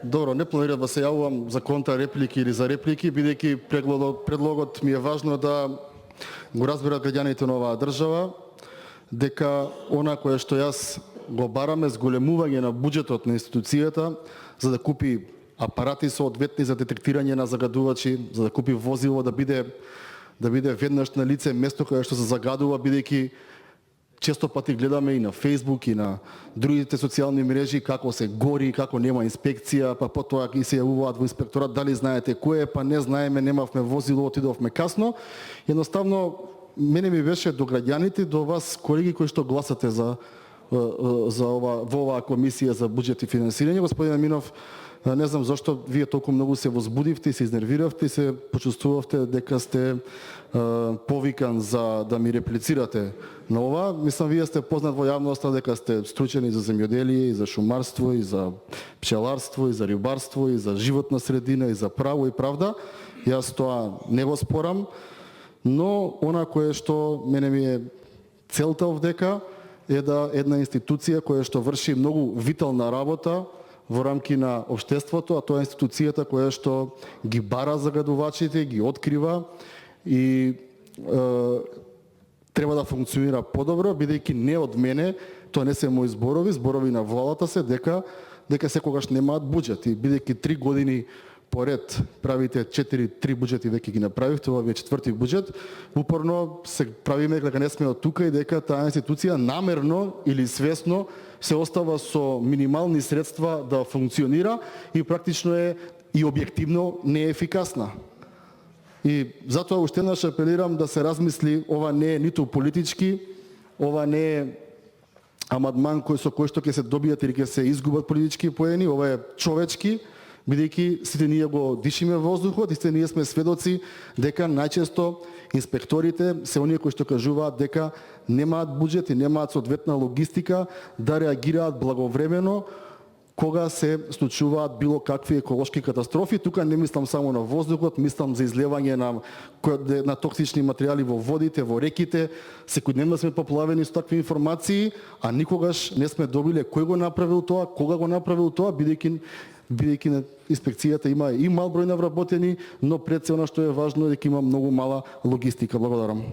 Добро, не планирам да се јавувам за контра реплики или за реплики, бидејќи предлогот ми е важно да го разберат граѓаните на оваа држава, дека она кое што јас го бараме зголемување на буџетот на институцијата за да купи апарати соодветни за детектирање на загадувачи, за да купи возило да биде веднаш на лице место кое што се загадува, бидејќи често пати гледаме и на Facebook и на другите социјални мрежи како се гори, како нема инспекција, па потоа и се јавуваат во инспекторат, дали знаете кој е, па не знаеме, немавме возило, отидовме касно. Едноставно мене ми беше до граѓаните, до вас колеги кои што гласате за во оваа комисија за буџет и финансирање. Господин Аминов, не знам зашто вие толку многу се возбудивте и се изнервиравте и се почувствувавте дека сте повикан за да ми реплицирате на ова. Мислам, вие сте познат во јавноста дека сте стручени за земјоделие, и за шумарство, и за пчеларство, и за рибарство, и за животна средина, и за право и правда. Јас тоа не го спорам, но она кое што мене ми е целта овдека е да една институција која што врши многу витална работа во рамки на општеството, а тоа е институцијата која што ги бара загадувачите, ги открива и треба да функционира подобро, бидејќи не од мене, тоа не се мои зборови на владата се дека секогаш немаат буџет. И бидејќи 3 години поред правите 3 буџети, веќе ги направивте, ова ви е 4ти буџет, упорно се правиме дека не сме од тука и дека таа институција намерно или свесно се остава со минимални средства да функционира и практично е и објективно неефикасна. И затоа уште еднаш апелирам да се размисли, ова не е ниту политички, ова не е амандман со кој што ќе се добијат или ќе се изгубат политички поени, ова е човечки, бидејќи сите ние го дишиме воздухот и сите ние сме сведоци дека најчесто инспекторите се оние кои што кажуваат дека немаат буџет и немаат соодветна логистика да реагираат благовремено кога се случуваат било какви еколошки катастрофи. Тука не мислам само на воздухот, мислам за излевање на токсични материјали во водите, во реките. Секојдневно сме поплавени со такви информации, а никогаш не сме добиле кој го направил тоа, кога го направил тоа, бидејќи на инспекцијата има и мал број на вработени, но пред се она што е важно е дека има многу мала логистика. Благодарам.